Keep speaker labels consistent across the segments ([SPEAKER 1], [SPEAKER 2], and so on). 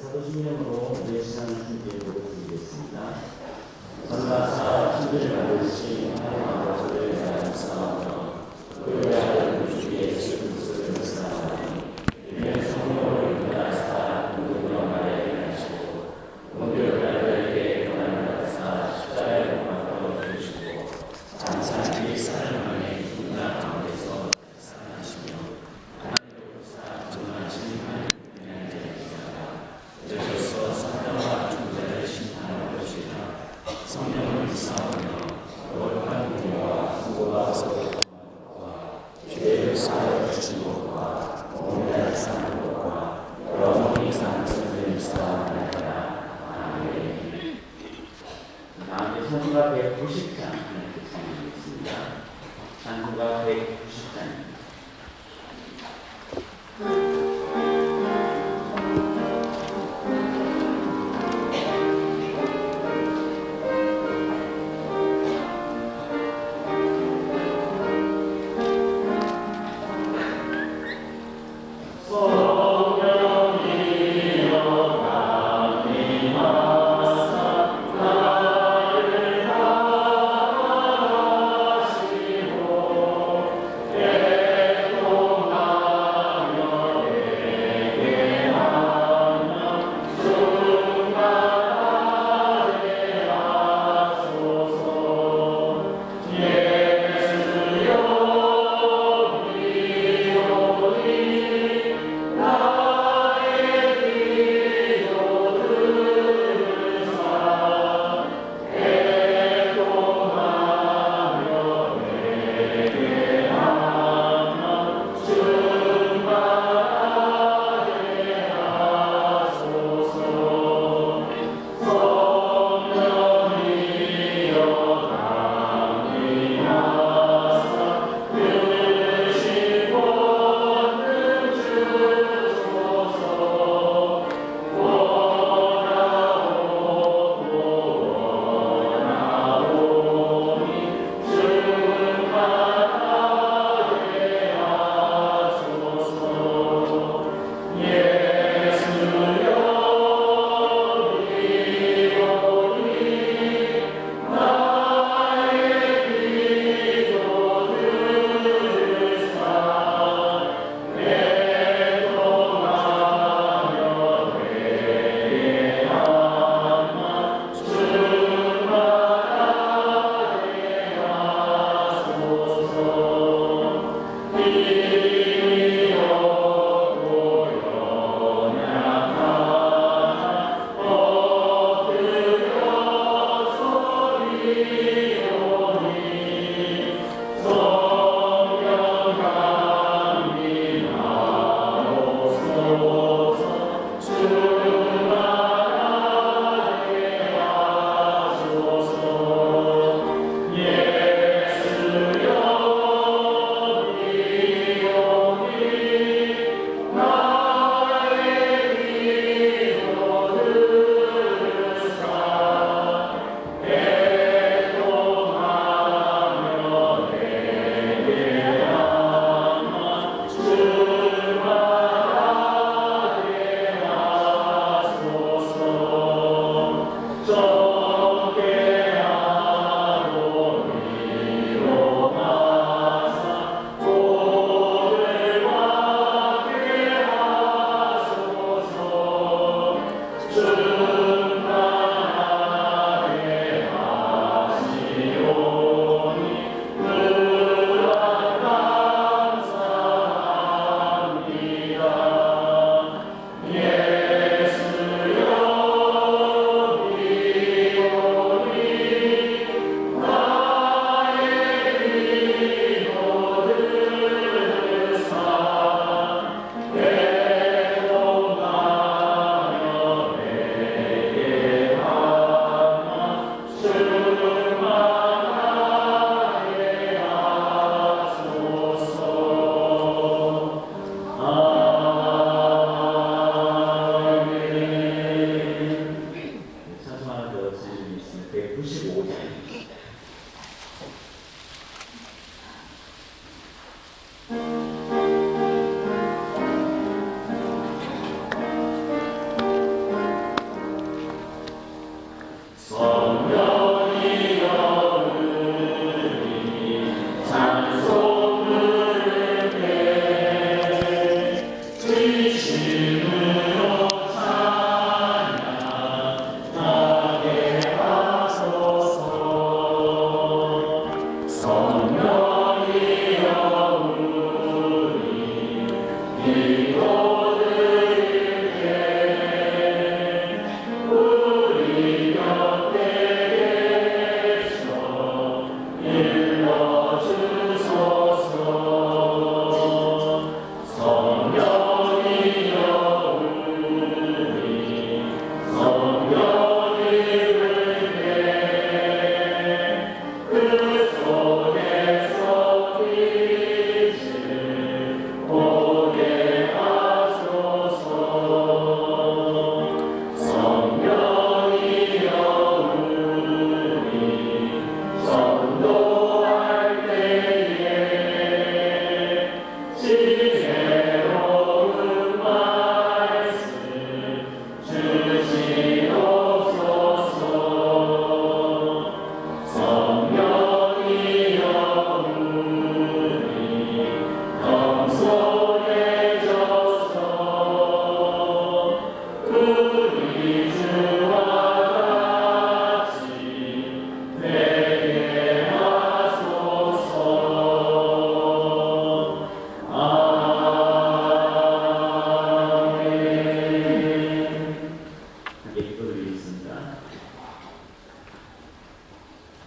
[SPEAKER 1] 사도신명으로 내시하는 준비를 드리겠습니다. 전가사 신들을 만드신 하나님 아버지를 대하여 싸우며 그의 아들 주의 예수 그리스도를 사랑하니 이는 성령으로 인하사 모든 영광에 하시고 모든 여자들에게 고난을 받사 십자가에 못 박혀 죽으시고 장사히 사랑하는 인간 가운데서 살아나시며 하나님으로서 전능하신 하나님 여기서 사자와 중재를 심판할 것이다. 성령을 싸우며 거룩한 부모와 후보가 서로와 죄를 쌓여 주신 것과 오늘날 사는 것과 영원히 사는 선생님 싸움하리라. 아멘. 다음에 찬송가 190장 읽겠습니다. 찬송가 190장입니다.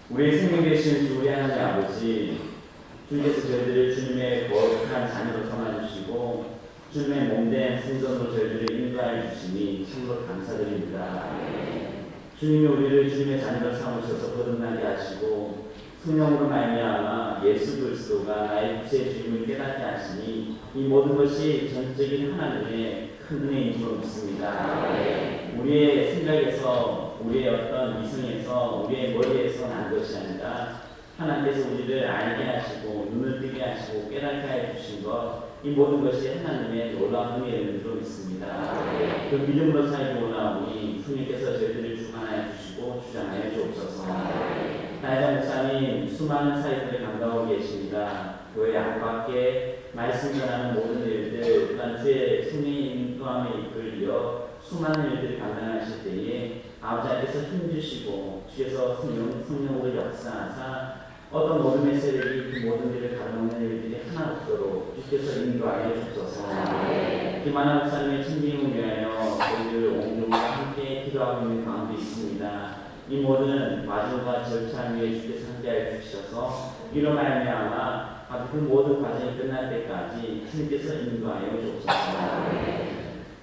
[SPEAKER 1] 우리의 생명 되신 주 우리 하나님 아버지, 주께서 저희들을 주님의 거룩한 자녀로 삼아주시고 주님의 몸된 생전으로 저희들을 인도하여 주시니 참으로 감사드립니다. 주님이 우리를 주님의 자녀로 삼으셔서 거듭나게 하시고 성령으로 말미암아 예수 그리스도가 나의 구세의 주님을 깨닫게 하시니 이 모든 것이 전적인 하나님의 큰 은혜인 줄 믿습니다. 우리의 생각에서, 우리의 어떤 이성에서, 우리의 머리에서 난 것이 아니라 하나님께서 우리를 알게 하시고 눈을 뜨게 하시고 깨닫게 해주신 것, 이 모든 것이 하나님의 놀라운 은혜인 줄 믿습니다. 그 믿음으로 살기 원하오니 주님께서 저희들을 주관하여 주시고 주장하여 주옵소서. 나의 목사님 수많은 사역들을 감당하고 계십니다. 교회 안팎에 말씀 전하는 모든 일들, 또한 주의 성령의 인도함에 이끌려 수많은 일들을 감당하실 때에 아버지께서 힘주시고 주께서 성령으로 역사하사 어떤 모든 세력이 그 모든 일을 가져오는 일들이 하나 없도록 주께서 인도하여 주옵소서. 김하나 목사님의 친밀을 위하여 저희들 온종과 함께 기도하고 있는 가운데 있습니다. 이 모든 과정과 절차 위에 주께서 함께하여 주셔서 이로 말미암아 그 모든 과정이 끝날 때까지 주님께서 인도하여 주옵소서.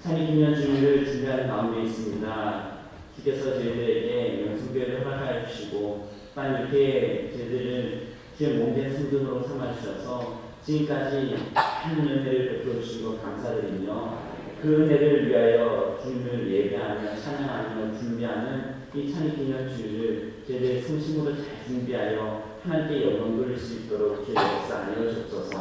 [SPEAKER 1] 찬이 기념 주일을 준비하는 가운데 있습니다. 주께서 저희들에게 명성교회를 허락하여 주시고 또한 이렇게 저희들을 주의 몸된 성전으로 삼아주셔서 지금까지 큰 은혜를 베풀어 주신 것 감사드리며 그 은혜를 위하여 주님을 예배하며 찬양하며 준비하는 이 찬이 기념 주일을 저희들의 성심으로 잘 준비하여 하나님께 영광 돌릴 수 있도록 주의 역사하여 주옵소서.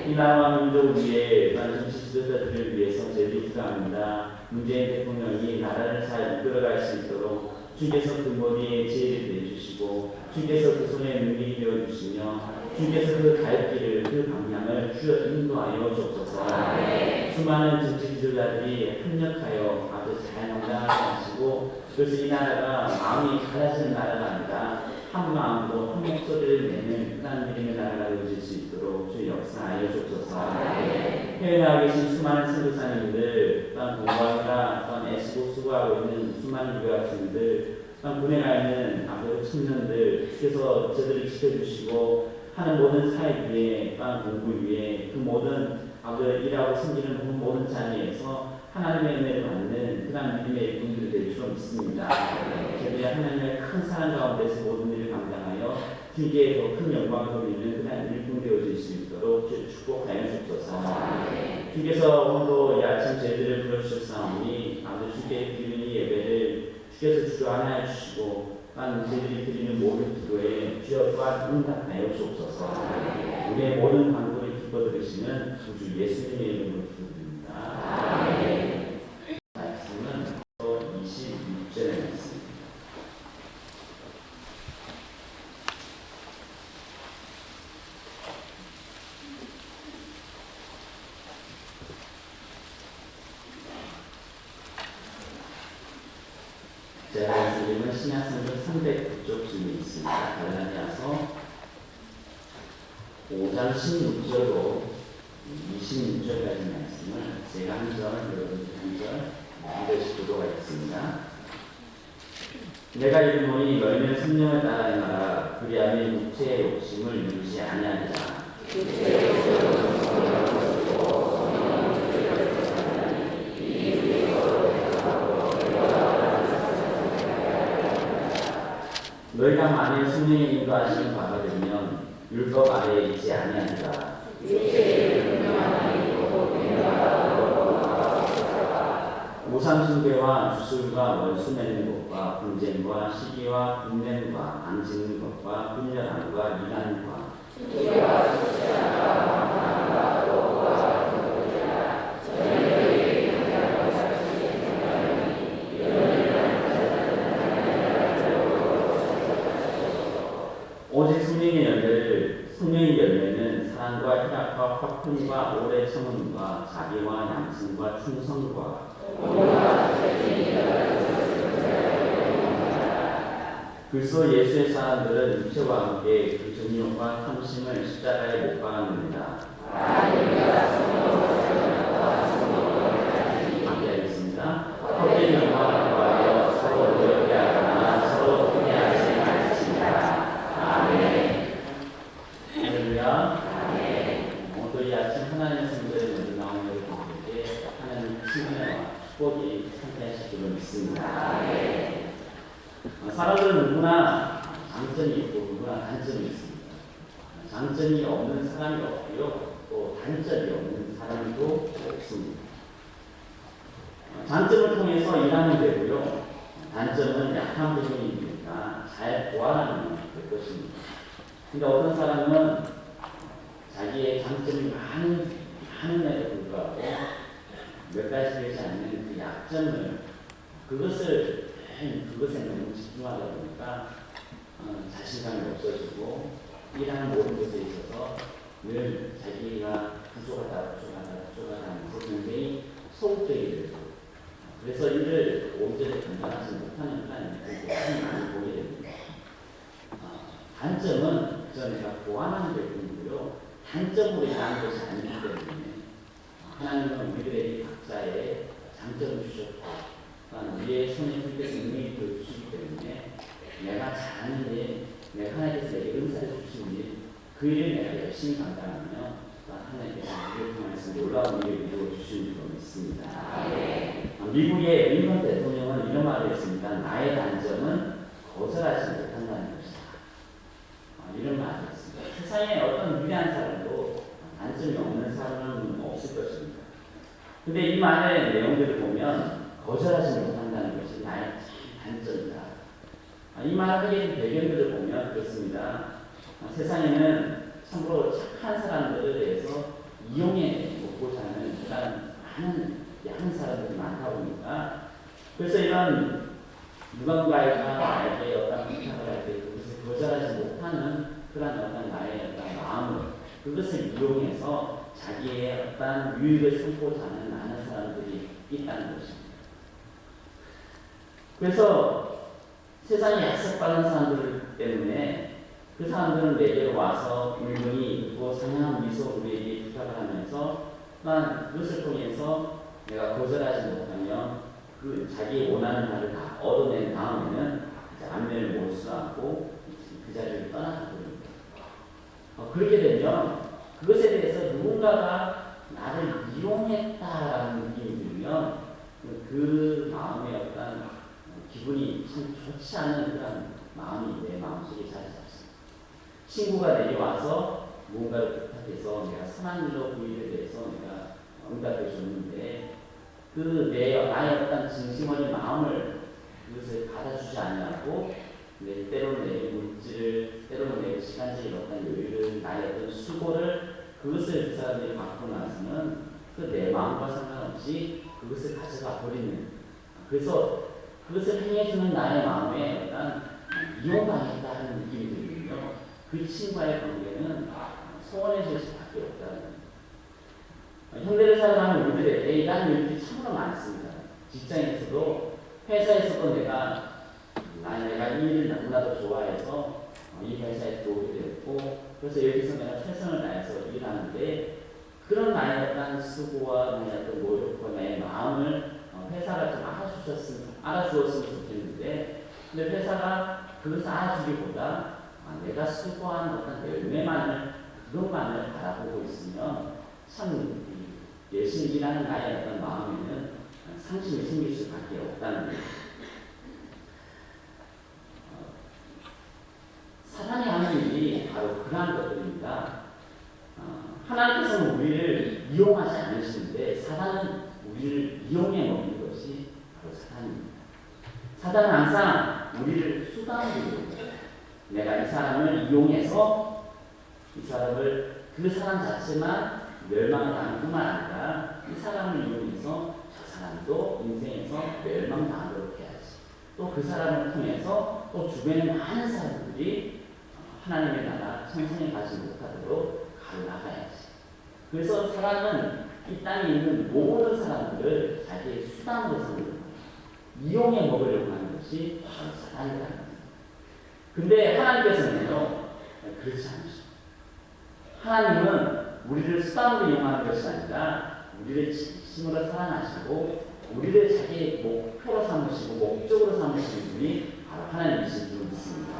[SPEAKER 1] 이 나라와 민족을 위해 정치 지도자들을 위해서 저희들이 기도합니다. 문재인 대통령이 나라를 잘 이끌어갈 수 있도록 주께서 그 머리에 지혜를 내주시고 주께서 그 손에 능력이 되어주시며 주께서 그 갈 길을 그 방향을 주여 인도하여 주옵소서. 수많은 정치 지도자들이 협력하여 아주 잘 감당하게 하시고 그래서 이 나라가 마음이 갈라지는 나라가 아니라 한 마음으로 한 목소리를 내는 그런 믿음의 나라가 되어질 수 있도록 주 역사하여 주옵소서. 해외에 나가 계신 수많은 선교사님들, 또한 공부하느라 또한 애쓰고 수고하고 있는 수많은 교학생들, 또한 군에 가 있는 아버지 청년들, 주께서 저들을 지켜주시고 하는 모든 사역 위에, 또한 공부 위에 그 모든 아버지 일하고 섬기는 그 모든 자리에서 하나님의 은혜를 받는 그런 믿음의 일꾼들이 될 줄 믿습니다. 저희들이 하나님의 큰 사랑 가운데서 모든 일을 감당하여 주께 더 큰 영광을 돌리는 그런 일꾼 되어질 수 있도록 축복하여 주옵소서. 주께서 오늘도 이 아침 저희들을 부르셨사오니 아버지 주께 드리는 예배를 주께서 주관하여 주시고 또한 저희들이 드리는 모든 기도에 주여 또한 응답하여 주옵소서. 우리의 모든 간구를 기뻐 들으시는 주 예수님의 이름으로 기도드립니다. 말씀은 26절에 있습니다. 제가 말씀드리는 신약성경 309쪽쯤에 있습니다. 갈라디아서 5장 16절로 26절까지 말씀을 제가 한 절, 여러분들 한 절 읽으시도록 하겠습니다. 내가 이르노니 너희는 성령을 따라 행하라. 그리하면 육체의 욕심을 이루지 아니하리라. 너희가 만일 성령의 인도하시는 바가 되면 율법 아래에 있지 아니하리라. 우상숭배와 주술과 월수 맺는 것과 분쟁과 시기와 분냄과 안 짓는 것과 분열함과 이단과 오직 성령의 열매는 사랑과 희락과 화평과 오래 참음과 자비와 양심과 충성과 그리스도 예수의 사람들은 육체와 함께 그 정욕과 탐심을 십자가에 못 박았느니라. 함께 하겠습니다. 헛된 영광을 구하여 서로 노력해 하거나 서로 포기하지 말지니라. 아멘. 할렐루야. 오늘도 이 아침 하나님의 성전에 먼저 나온 여러분들에게 하나님의 칭찬과 축복이 함께하실 줄로 믿습니다. 사람들은 누구나 장점이 있고 누구나 단점이 있습니다. 장점이 없는 사람이 없고요, 또 단점이 없는 사람도 없습니다. 장점을 통해서 일하면 되고요, 단점은 약한 부분이니까 잘 보완하면 될 것입니다. 근데 어떤 사람은 자기의 장점이 많음에도 불구하고 몇 가지 되지 않는 그 약점을 그것에 너무 집중하다 보니까 자신감이 없어지고 일하는 모든 것에 있어서 늘 자기가 부족하다 하면서 굉장히 소극적이 되고, 그래서 일을 온전히 감당하지 못하는 사람이 많이 보게 됩니다. 단점은 그저 내가 보완하는 될 뿐이고요, 단점으로 일하는 것이 아니기 때문에 하나님은 우리들에게 각자의 장점을 주셨고 우리의 손에 힘께서 능력이 주시기 때문에 내가 잘하는 일, 내가 하나님께서 내게 은사를 주신 일, 그 일을 내가 열심히 감당하면 하나님께서 우리를 통해서 놀라운 일을 이루어 주시는 줄로 믿습니다. 미국의 링컨 대통령은 이런 말을 했습니다. 나의 단점은 거절하지 못한다는 것이다. 이런 말을 했습니다. 세상에 어떤 위대한 사람도 단점이 없는 사람은 없을 것입니다. 근데 이 말의 내용들을 보면 거절하지 못한다는 것이 나의 단점이다. 이 말을 하게 된 배경들을 보면 그렇습니다. 세상에는 참으로 착한 사람들에 대해서 이용해 먹고자 하는 많은 야한 사람들이 많다 보니까, 그래서 이런 누군가가 나에게 어떤 부탁을 할 때 그것을 거절하지 못하는 그런 어떤 나의 어떤 마음을, 그것을 이용해서 자기의 어떤 유익을 삼고자 하는 많은 사람들이 있다는 것입니다. 그래서 세상에 약속받은 사람들 때문에 그 사람들은 내게로 와서 은근히 있고 상냥한 미소 우리에게 부탁을 하면서 그것을 통해서 내가 거절하지 못하면 그 자기 원하는 바를 다 얻어낸 다음에는 안면을 몰수하고 그 자리를 떠나버립니다. 그렇게 되면 그것에 대해서 누군가가 나를 이용했다라는 느낌이 들면 그 마음의 어떤 기분이 참 좋지 않은 그런 마음이 내 마음속에 자리 잡습니다. 친구가 내게 와서 무언가를 부탁해서 내가 선한 일로 그 일에 대해서 내가 응답해 줬는데 나의 어떤 진심 어린 마음을 그것을 받아주지 않냐고 때로는 내 물질을, 때로는 내 시간적인 어떤 여유를, 나의 어떤 수고를, 그것을 그 사람들이 받고 나서는 내 마음과 상관없이 그것을 가져가 버리는, 그래서 그것을 행해주는 나의 마음에 어떤 이용당했다는 느낌이 들거든요. 그 친구와의 관계는 소원해질 수밖에 없다는 거예요. 현대를 살아가는 우리들에게 이러한 일들이 참으로 많습니다. 직장에서도, 회사에서도 내가 이 일을 너무나도 좋아해서 이 회사에 들어오게 되었고, 그래서 여기서 내가 최선을 다해서 일하는데, 그런 나의 어떤 수고와 나의 어떤 노력과 나의 마음을 회사가 좀 알아주었으면 좋겠는데, 근데 회사가 그것을 알아주기보다 내가 수고한 어떤 그것만을 바라보고 있으면 참 열심히 일하는 나의 어떤 마음에는 상심이 생길 수밖에 없다는 거예요. 사단이 하는 일이 바로 그러한 것들입니다. 하나님께서는 우리를 이용하지 않으시는데 사단은 우리를 이용해 먹는 것이 바로 사단입니다. 사단은 항상 우리를 수단으로 이용해요. 내가 이 사람을 이용해서 그 사람 자체만 멸망을 당할 뿐만 아니라 이 사람을 이용해서 저 사람도 인생에서 멸망당하도록 해야지. 또 그 사람을 통해서 또 주변에 많은 사람들이 하나님의 나라 천상에 가지 못하도록 가르나가야지. 그래서 사람은 이 땅에 있는 모든 사람들을 자기의 수단으로 삼는 거예요. 이용해 먹으려고 하는 것이 바로 사단이라는 거예요. 근데 하나님께서는요, 그렇지 않으십니다. 하나님은 우리를 수단으로 이용하는 것이 아니라 우리를 진심으로 사랑하시고 우리를 자기 목표로 삼으시고 목적으로 삼으시는 분이 바로 하나님이신 줄 믿습니다.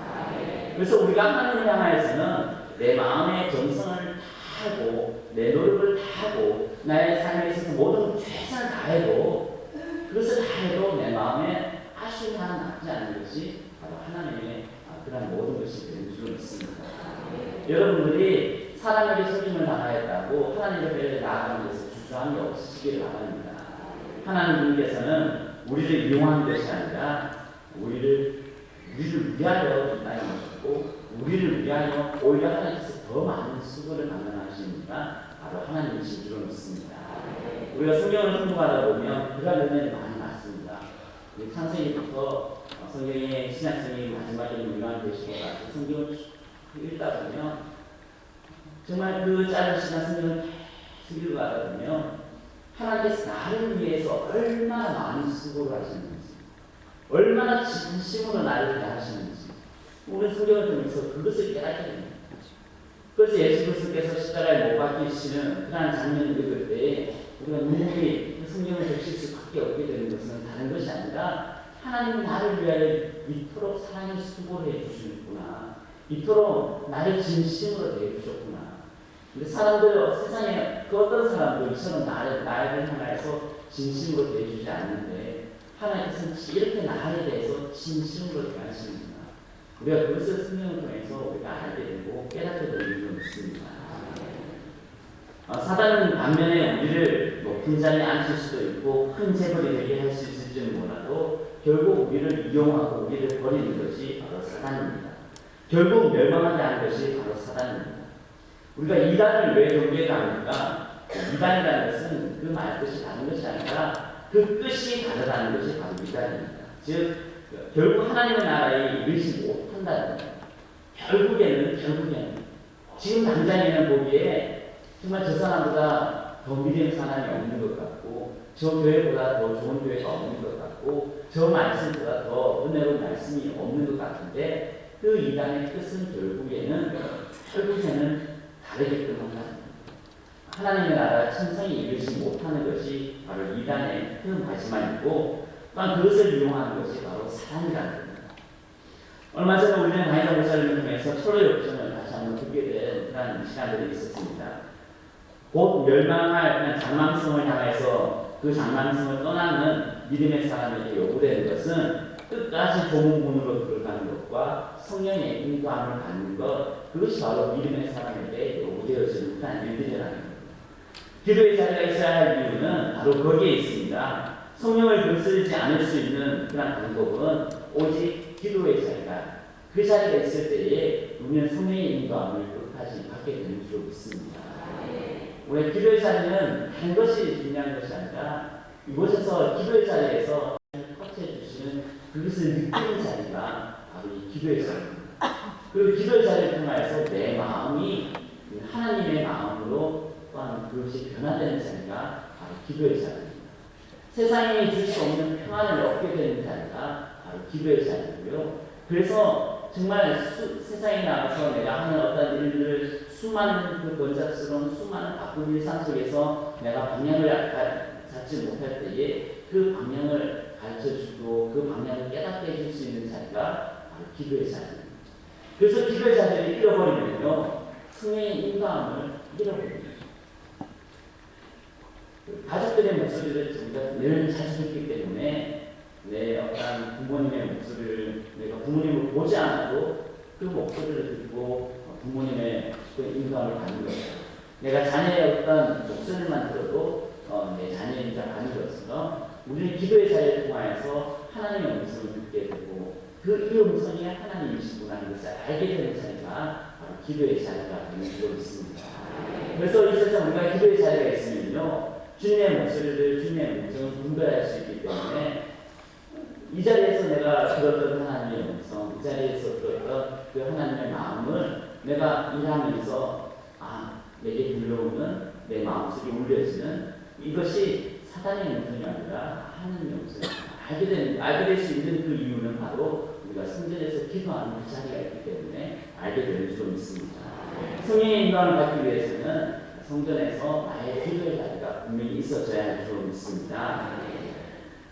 [SPEAKER 1] 그래서 우리가 하나님을 향하여서는 내 마음의 정성을 다하고 내 노력을 다하고 나의 삶에 있어서 모든 최선을 다해도 그것을 다해도 내 마음에 아쉬움이 하나 남지 않는 것이 바로 하나님의 그런 모든 것이 되는 줄 믿습니다. 여러분들이 사람에게 속임을 당하였다고 하나님 앞에 나아가는 것을 주저함이 없으시기를 바랍니다. 하나님께서는 우리를 이용하는 것이 아니라 우리를 위하여 이 땅에 오셨고 우리를 위하여 오히려 하나님께서 더 많은 수고를 감당하시니까 바로 하나님이신 줄 믿습니다. 우리가 성경을 공부하다 보면 그런 은혜는 많이 많습니다. 창세기부터 성경의 신약성이 마지막에 유명한 계시고가 성경을 읽다 보면 정말 그 짧은 시간 성경을 계속 읽어가다 보면 하나님께서 나를 위해서 얼마나 많은 수고를 하시는지 얼마나 진심으로 나를 대하시는지 우리 성경을 통해서 그것을 깨닫게 됩니다. 그래서 예수 그리스도께서 십자가에 못 박히시는 그러한 장면을 읽을 때 우리가 눈물이 성경을 적실 수밖에 없게 되는 것은 다른 것이 아니라 하나님이 나를 위하여 이토록 사랑의 수고를 해주시는구나. 이토록 나를 진심으로 대해주셨구나. 근데 사람들, 세상에 그 어떤 사람도 이처럼 나를 향하여서 진심으로 대해주지 않는데 하나님께서는 이렇게 나에 대해서 진심으로 대하시는구나. 우리가 그것을 성경을 통해서 우리가 알게 되고 깨닫게 되는 줄 믿습니다. 사단은 반면에 우리를 높은 자리에 앉힐 수도 있고 큰 재벌이 되게 할 수 있을지는 몰라도 결국 우리를 이용하고 우리를 버리는 것이 바로 사단입니다. 결국 멸망하게 하는 것이 바로 사단입니다. 우리가 이단을 왜 경계가 합니까? 이단이라는 것은 그 말뜻이 다른 것이 아니라 그 끝이 다르다는 것이 바로 이단입니다. 즉 결국 하나님의 나라에 이르지 못한다는 거예요. 결국에는 지금 당장에는 보기에 정말 저 사람보다 더 믿음의 사람이 없는 것 같고 저 교회보다 더 좋은 교회가 없는 것 같고 저 말씀보다 더 은혜로운 말씀이 없는 것 같은데 그 이단의 끝은 결국에는 다르게끔 한다. 하나님의 나라 천성이 이르지 못하는 것이 바로 이단의 그 마지막이고 또한 그것을 이용하는 것이 바로 사단이라는 겁니다. 얼마 전에 우리는 다니엘 목사님을 통해서 철로 역정을 다시 한번 듣게 된 그런 시간들이 있었습니다. 곧 멸망할 그냥 장망성을 향해서 그 장망성을 떠나는 믿음의 사람에게 요구되는 것은 끝까지 조문문으로 들어가는 것과 성령의 인도함을 받는 것, 그것이 바로 믿음의 사람에게 요구되어지는 그런 일들이라는 겁니다. 기도의 자리가 있어야 할 이유는 바로 거기에 있습니다. 성령을 거스르지 않을 수 있는 그런 방법은 오직 기도의 자리가 그 자리가 있을 때에 우리는 성령의 인도함을 끝까지 받게 되는 줄 믿습니다. 우리 기도의 자리는 한 것이 중요한 것이 아니라 이곳에서 기도의 자리에서 터치해 주시는 그것을 느끼는 자리가 바로 이 기도의 자리입니다. 그리고 기도의 자리를 통해서 내 마음이 하나님의 마음으로 또한 그것이 변화되는 자리가 바로 기도의 자리입니다. 세상이 줄 수 없는 평안을 얻게 되는 자리가 바로 기도의 자리고요. 그래서 정말 세상에 나가서 내가 하는 어떤 일들을 수많은 그 번잡스러운 수많은 바쁜 일상 속에서 내가 방향을 잡지 못할 때에 그 방향을 가르쳐주고 그 방향을 깨닫게 해줄 수 있는 자리가 바로 기도의 자리입니다. 그래서 기도의 자리를 잃어버리면요 성령의 인도함을 잃어버립니다. 가족들의 목소리를 우리가 늘 자주 듣기 때문에 내 어떤 부모님의 목소리를 내가 부모님을 보지 않아도 그 목소리를 듣고 부모님의 그 인도함을 받는 것이죠. 내가 자녀의 어떤 목소리만 들어도 내 자녀인 줄 아는 것처럼 우리는 기도의 자리를 통하여서 하나님의 음성을 듣게 되고 그 이 음성이 하나님이시구나 하는 것을 알게 되는 자리가 바로 기도의 자리가 되는 줄 믿습니다. 그래서 이 세상 우리가 기도의 자리가 있으면요 주님의 목소리를 주님의 음성을 분별할 수 있기 때문에 이 자리에서 내가 들었던 하나님의 음성, 이 자리에서 들었던 그 하나님의 마음을 내가 일하면서 내게 들려오는 내 마음속에 울려지는 이것이 사단의 음성이 아니라 하나님의 음성입니다. 알게 될 수 있는 그 이유는 바로 우리가 성전에서 기도하는 그 자리가 있기 때문에 알게 되는 줄로 믿습니다. 성령의 인도함을 받기 위해서는 성전에서 나의 기도의 자리가 분명히 있어져야 할 줄로 믿습니다.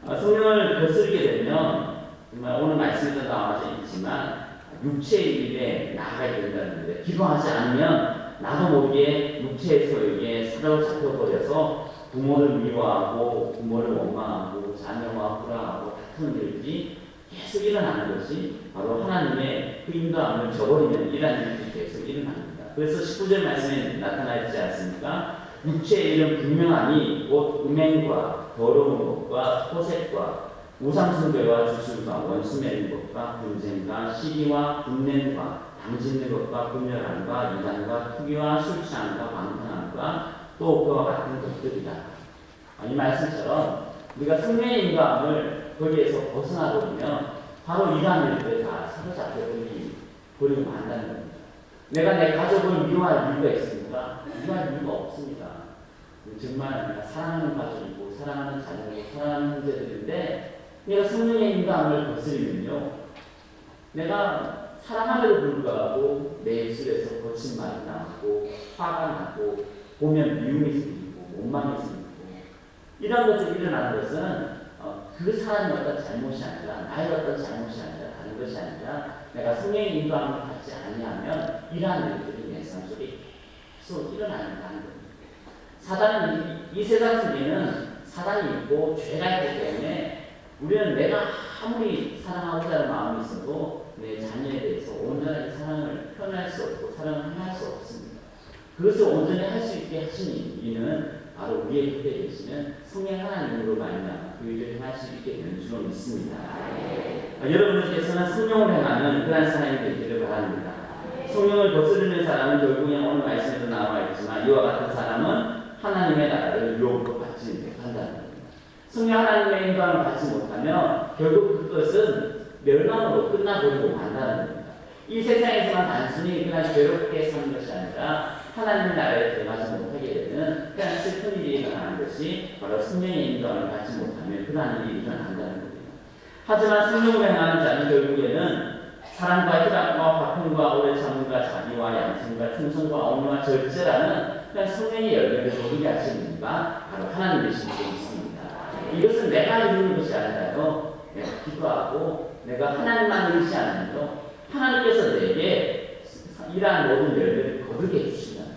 [SPEAKER 1] 성령을 거스르게 되면 정말 오늘 말씀에도 나와 있지만 육체의 일에 나아가게 된다는 거예요. 기도하지 않으면 나도 모르게 육체의 소욕에 사로잡혀 버려서 부모를 미워하고 부모를 원망하고 자녀와 불화하고 다투는 일들이 계속 일어나는 것이 바로 하나님의 그 인도함을 저버리면 이러한 일들이 계속 일어납니다. 그래서 19절 말씀에 나타나 있지 않습니까? 육체의 일은 분명하니 곧 음행과 더러운 것과 토색과 우상숭배와 주술과 원수 맺는 것과 분쟁과 시기와 분냄과 당짓는 것과 분열함과 이단과 투기와 술 취함과 방탕함과 또 그와 같은 것들이다. 이 말씀처럼 우리가 성령의 인도함을 거기에서 벗어나버리면 바로 이러한 일들에 다 사로잡혀 버리고 만다는 겁니다. 내가 내 가족을 미워할 이유가 있습니까? 미워할 이유가 없습니다. 정말 내가 사랑하는 가족이고 사랑하는 자녀이고 사랑하는 형제들인데 내가 성령의 인도함을 거스리면요, 내가 사랑함에도 불구하고 내 입술에서 거친 말이 나오고 화가 나고 보면 미움이 생기고 원망이 생기고 이런 것들이 일어나는 것은 그 사람의 어떤 잘못이 아니라 나의 어떤 잘못이 아니라 다른 것이 아니라 내가 성령의 인도함을 받지 아니하면 이러한 일들이 내 삶 속에 계속 일어나는 겁니다. 사단은 이 세상 속에는 사단이 있고 죄가 있기 때문에 우리는 내가 아무리 사랑하고자 하는 마음이 있어도 내 자녀에 대해서 온전하게 사랑을 표현할 수 없고 사랑을 행할 수 없습니다. 그것을 온전히 할 수 있게 하신 이는 바로 우리의 곁에 계시는 성령 하나님으로 말미암아 그 일을 행할 수 있게 되는 줄로 믿습니다. 여러분들께서는 성령을 행하는 그런 사람이 되기를 바랍니다. 성령을 거스르는 사람은 결국에 오늘 말씀에도 나와 있지만 이와 같은 사람은 하나님의 나라를 유혹으로 받지 못한다는 겁니다. 성령 하나님의 인도함을 받지 못하면 결국 그것은 멸망으로 끝나버리고 만다는 겁니다. 이 세상에서만 단순히 그냥 괴롭게 사는 것이 아니라 하나님의 나라에 들어가지 못하게 되는 그냥 슬픈 일이 일어나는 것이 바로 성령의 인도함을 받지 못하면 그러한 일이 일어난다는 겁니다. 하지만 성령으로 행하는 자는 결국에는 사랑과 희락과 화평과 오래 참음과 자비와 양심과 충성과 온유와 절제라는 그냥 성령의 열매를 거두게 하시는 이가 바로 하나님이신 줄 믿습니다. 이것은 내가 이루는 것이 아니라요, 내가 기도하고 내가 하나님만 의지하면요, 하나님께서 내게 이러한 모든 열매를 거두게 해주시면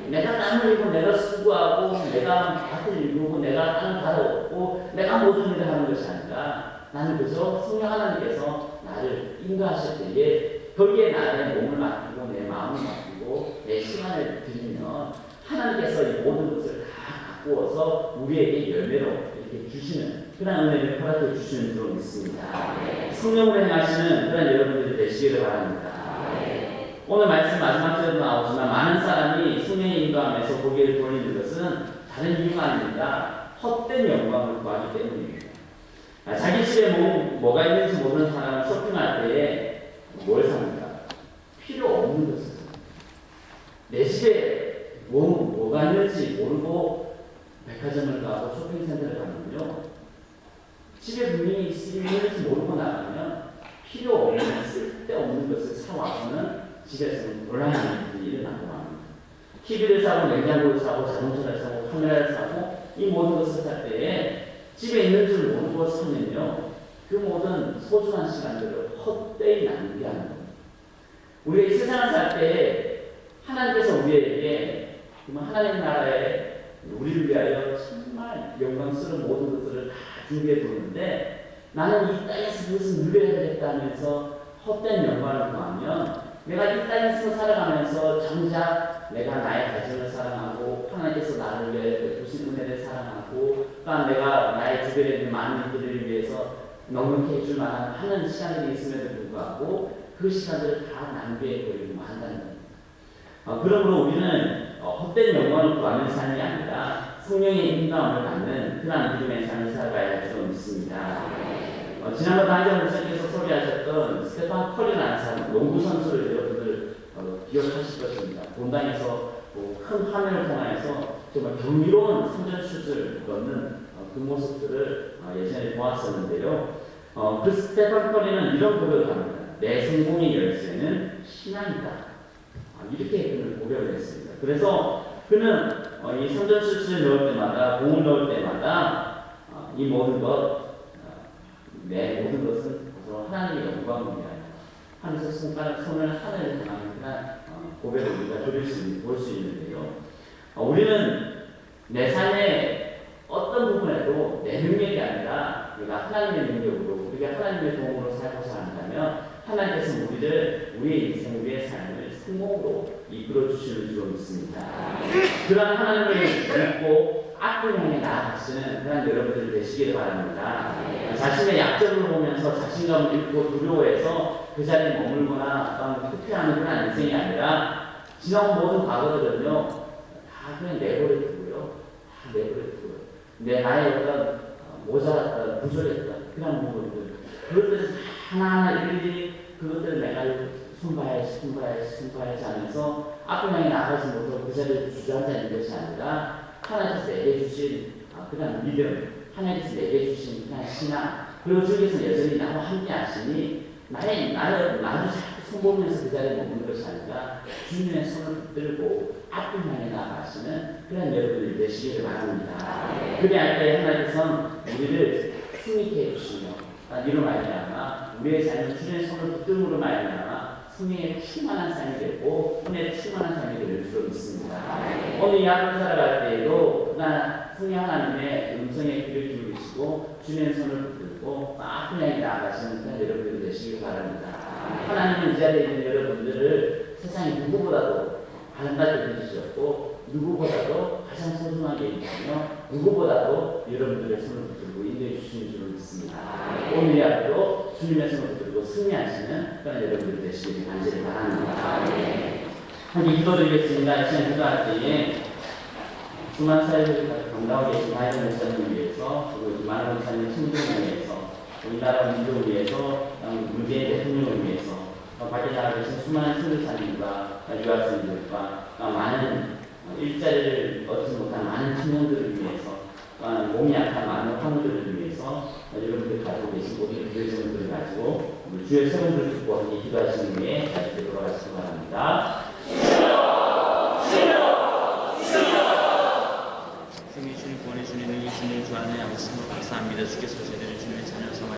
[SPEAKER 1] 내가 땀을 흘리고 내가 수고하고 내가 밭을 일구고 내가 땅을 갈아엎고 내가 모든 일을 하는 것이 아니라 나는 그저 성령 하나님께서 나를 인도하실 때에 거기에 나의 몸을 맡기고 내 마음을 맡기고 내 시간을 드리면 하나님께서 이 모든 것을 다 가꾸어서 우리에게 열매로 이렇게 주시는 그런 은혜를 허락해 주시는 줄로 믿습니다. 성령으로 행하시는 그런 여러분들이 되시기를 바랍니다. 오늘 말씀 마지막 절에도 나오지만 많은 사람이 성령의 인도함에서 고개를 돌리는 것은 다른 이유가 아닙니다. 헛된 영광을 구하기 때문입니다. 자기 집에 뭐가 있는지 모르는 사람은 쇼핑할 때에 뭘 삽니까? 필요 없는 것을 삽니다. 내 집에 뭐가 있는지 모르고 백화점을 가고 쇼핑센터를 가면요, 집에 분명히 있는지 모르고 나가면 필요 없는 쓸데없는 것을 사와서는 집에서는 곤란한 일이 일어나고 합니다. TV를 사고 냉장고를 사고 자동차를 사고 카메라를 사고 이 모든 것을 살 때에 집에 있는 줄 모르고 사면요, 그 모든 소중한 시간들을 헛되이 낭비하는 겁니다. 우리가 이 세상을 살 때에 하나님께서 우리에게 하나님 나라에 우리를 위하여 정말 영광스러운 모든 것들을 다 준비해 두는데 나는 이 땅에서 무엇을 누려야 되겠다면서 헛된 영광을 구하면 내가 이 땅에서 살아가면서 정작 내가 나의 가정을 사랑하고 하나님께서 나를 위해 베푸신 은혜를 사랑하고 또한 내가 나의 주변에 있는 많은 이들을 위해서 넉넉히 해줄 만한 하는 시간들이 있음에도 불구하고 그 시간들을 다 낭비해버리고 한다는 겁니다. 그러므로 우리는 헛된 영광을 구하는 삶이 아니라 성령의 인도함을 받는 그러한 믿음의 삶을 살아가야 할 줄 믿습니다. 지난번 당장 목사님께서 소개하셨던 스테판 커리라는 사람, 농구 선수를 여러분들 기억하실 것입니다. 본당에서 큰 화면을 통해서 정말 경이로운 3점 슛을 넣는 그 모습들을 예전에 보았었는데요. 그 스테판 커리는 이런 고백을 합니다. 내 성공의 열쇠는 신앙이다. 이렇게 그는 고백을 했습니다. 그래서 그는 이 선전수치를 넣을 때마다, 공을 넣을 때마다 이 모든 것, 내 모든 것은 하나님의 영광입니다. 하면서 손을 하늘에 향하는 고백을 우리가 볼 수 있는데요. 우리는 내 삶의 어떤 부분에도 내 능력이 아니라 우리가 하나님의 능력으로, 우리가 하나님의 도움으로 살고자 한다면 하나님께서 우리의 인생, 우리의 삶을 성공으로 이끌어 주시는 줄로 믿습니다. 그런 하나님을 믿고 앞을 향해 나아가시는 그런 여러분들 되시기를 바랍니다. 자신의 약점을 보면서 자신감을 잃고 두려워해서 그 자리에 머물거나 투표하는 그런 인생이 아니라 지나온 모든 과거들은요 다 그냥 내버려 두고요. 다 내버려 두고요. 나의 어떤 모자랐던 부족했던 그런 부분들, 그것들을 하나하나 일일이 그것들을 내가 손봐야지 하면서 앞을 향해 나아가지 못하고 그 자리를 주저앉아있는 것이 아니라 하나님께서 내게 주신 그냥 믿음, 하나님께서 내게 주신 그냥 신앙, 그리고 주께서 여전히 나와 함께 하시니 나도 자꾸 손보면서 그 자리에 머무는 것이 아니라 주님의 손을 붙들고 앞을 향해 나아가시는 그런 여러분들이 되시기를 바랍니다. 그래야 때 하나님께서는 우리를 승리케 해주시며 이로 말미암아 우리의 삶을 주님의 손을 붙들므로 말미암아 승리의 충만한 삶이 되고 은혜의 충만한 삶이 될 줄로 믿습니다. 오늘 이 하루 살아갈 때에도 그러나 승리 하나님의 음성에 귀를 기울이시고 주님의 손을 붙들고 앞을 향해 나아가시는 그런 여러분들이 되시길 바랍니다. 하나님은 이 자리에 있는 여러분들을 세상에 누구보다도 아름답게 해주셨고 누구보다도 가장 소중하게 여기시며 누구보다도 여러분들의 손을 붙들고 인도해 주시는 줄을 믿습니다. 오늘 이 하루도 주님의 손을 붙들고 승리하시는 그런 여러분들 되시길 간절히 바랍니다. 함께 기도드리겠습니다. 이 시간 기도할 때에 수많은 사회를 건강하게 계신 하이든 목사님을 위해서 그리고 많은 목사님의 친구들을 위해서 우리나라 민족을 위해서 문재인 대통령을 위해서 밖에 나가 계신 수많은 선교사님과 유학생들과 많은 일자리를 얻지 못한 많은 청년들을 위해서 몸이 약한 많은 환우들을 위해서 여러분들 가지고 계신 모든 교회 제물들을 가지고 주의 세움을 듣고 함께 기도하시는 후에 자리에 돌아가시기 바랍니다. 승리 주님 구원해 주는 이 주님 주 안에 아버지 감사합니다. 주께서 제대로 주님의 자녀 삼아